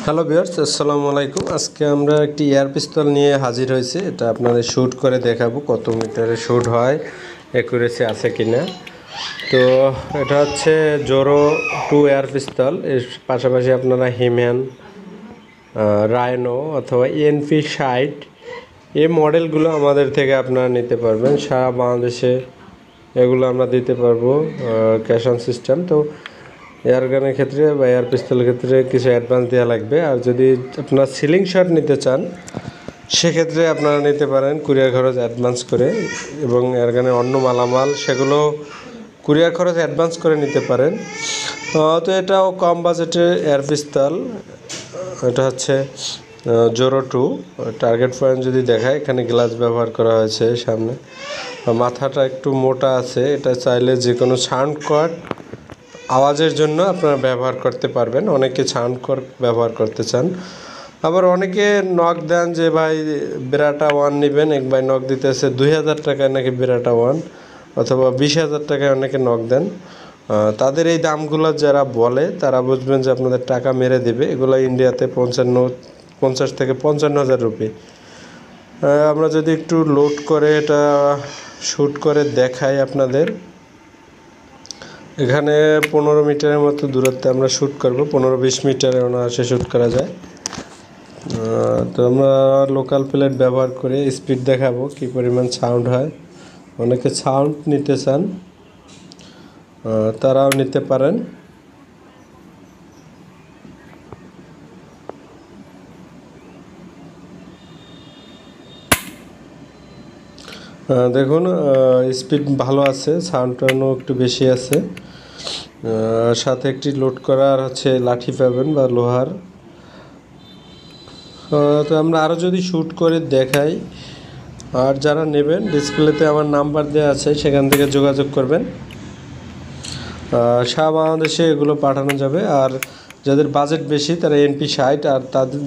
Hello viewers, আসসালামু আলাইকুম। আজকে আমরা একটি এয়ার পিস্তল নিয়ে হাজির হয়েছি। এটা আপনাদের শ্যুট করে দেখাবো কত মিটারে শ্যুট হয়, অ্যাকুরেসি আছে কিনা। তো এটা হচ্ছে জোরো 2 এয়ার পিস্তল। এর পাশাপাশি আপনারা হিম্যান, রাইনো অথবা এনপি 60 এই মডেলগুলো আমাদের থেকে আপনারা নিতে পারবেন। সারা বাংলাদেশে এগুলো আমরা দিতে পারবো ক্যাশ অন সিস্টেম। তো এয়ার গানের ক্ষেত্রে বা এয়ার পিস্তলের ক্ষেত্রে কিছু অ্যাডভান্স দেওয়া লাগবে। আর যদি আপনারা সিলিং শট নিতে চান সেক্ষেত্রে আপনারা নিতে পারেন কুরিয়ার খরচ অ্যাডভান্স করে, এবং এয়ার গানের অন্য মালামাল সেগুলো কুরিয়ার খরচ অ্যাডভান্স করে নিতে পারেন। তো এটাও কম বাজেটের এয়ার পিস্তল। এটা হচ্ছে জোরো 2। টার্গেট পয়েন্ট যদি দেখায়, এখানে গ্লাস ব্যবহার করা হয়েছে সামনে, মাথাটা একটু মোটা আছে। এটা চাইলে যে কোনো সাউন্ড কর্ড আওয়াজের জন্য আপনারা ব্যবহার করতে পারবেন। অনেকে সাউন্ড কর্ড ব্যবহার করতে চান, আবার অনেকে নক দেন যে ভাই বেরাটা 1 নেবেন। এক ভাই নক দিতেছে 2000 টাকায় নাকি বেরাটা 1, অথবা 20,000 টাকায় অনেকে নক দেন। তাদের এই দামগুলো যারা বলে তারা বুঝবেন যে আপনাদের টাকা মেরে দেবে। এগুলো ইন্ডিয়াতে 50 থেকে 55,000 রুপি। আমরা যদি একটু লোড করে এটা শ্যুট করে দেখাই আপনাদের, এখানে 15 মিটারের মতো দূরত্বে আমরা শ্যুট করব। 15-20 মিটারে অনায়াসে শ্যুট করা যায়। তো আমরা লোকাল প্লেট ব্যবহার করে স্পিড দেখাবো কী পরিমাণ সাউন্ড হয়। অনেকে সাউন্ড নিতে চান, তারাও নিতে পারেন। দেখুন স্পিড ভালো আছে, সাউন্ডটাও একটু বেশি আছে। সাথে একটি লোড করার হচ্ছে লাঠি পাবেন বা লোহার। তো আমরা আরও যদি শ্যুট করে দেখাই, আর যারা নেবেন ডিসপ্লেতে আমার নাম্বার দেওয়া আছে, সেখান থেকে যোগাযোগ করবেন। সারা বাংলাদেশে এগুলো পাঠানো যাবে। আর যাদের বাজেট বেশি তারা এনপি 60, আর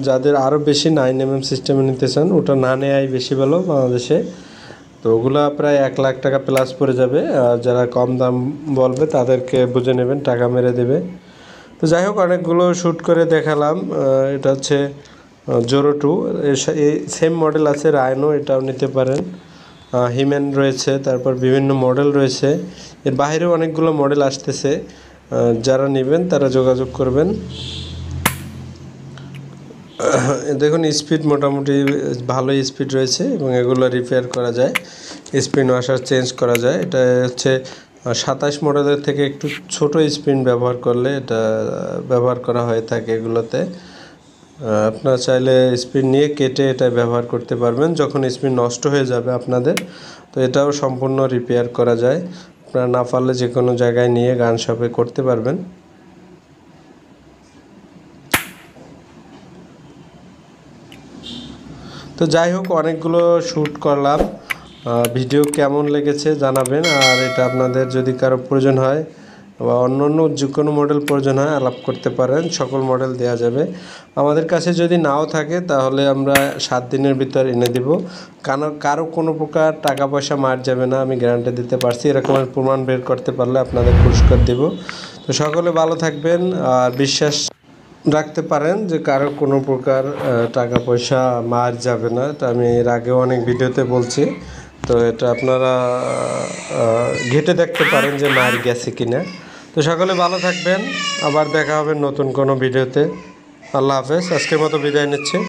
যাদের আরও বেশি 9mm সিস্টেমে নিতে চান ওটা না নেওয়াই বেশি ভালো বাংলাদেশে। তো ওগুলো প্রায় 1 লাখ টাকা প্লাস পড়ে যাবে। আর যারা কম দাম বলবে তাদেরকে বুঝে নেবেন, টাকা মেরে দেবে। তো যাই হোক, অনেকগুলো শ্যুট করে দেখালাম। এটা হচ্ছে জোরো 2। এই সেম মডেল আছে রাইনো, এটাও নিতে পারেন। হিম্যান রয়েছে, তারপর বিভিন্ন মডেল রয়েছে। এর বাইরেও অনেকগুলো মডেল আসতেছে। যারা নেবেন তারা যোগাযোগ করবেন। দেখুন স্পিড মোটামুটি ভালোই স্পিড রয়েছে, এবং এগুলো রিপেয়ার করা যায়, স্পিন ওয়াশার চেঞ্জ করা যায়। এটা হচ্ছে 27 মডেলের থেকে একটু ছোট স্পিন ব্যবহার করলে এটা ব্যবহার করা হয়ে থাকে এগুলোতে। আপনারা চাইলে স্পিন নিয়ে কেটে এটা ব্যবহার করতে পারবেন যখন স্পিন নষ্ট হয়ে যাবে আপনাদের। তো এটাও সম্পূর্ণ রিপেয়ার করা যায়। আপনারা না পারলে যে কোনো জায়গায় নিয়ে গান শপে করতে পারবেন। তো যাই হোক, অনেকগুলো শ্যুট করলাম। ভিডিও কেমন লেগেছে জানাবেন। আর এটা আপনাদের যদি কারো প্রয়োজন হয় বা অন্য যে কোনো মডেল প্রয়োজন হয় আলাপ করতে পারেন, সকল মডেল দেওয়া যাবে। আমাদের কাছে যদি নাও থাকে তাহলে আমরা 7 দিনের ভিতর এনে দেব। কারো কোনো প্রকার টাকা পয়সা মার যাবে না, আমি গ্যারান্টি দিতে পারছি। এরকমের প্রমাণ বের করতে পারলে আপনাদের পুরস্কার দেব। তো সকলে ভালো থাকবেন, আর বিশ্বাস রাখতে পারেন যে কারো কোনো প্রকার টাকা পয়সা মার যাবে না। এটা আমি এর আগেও অনেক ভিডিওতে বলছি। তো এটা আপনারা ঘেঁটে দেখতে পারেন যে মার গেছে কিনা। তো সকলে ভালো থাকবেন, আবার দেখা হবে নতুন কোনো ভিডিওতে। আল্লাহ হাফেজ, আজকের মতো বিদায় নিচ্ছি।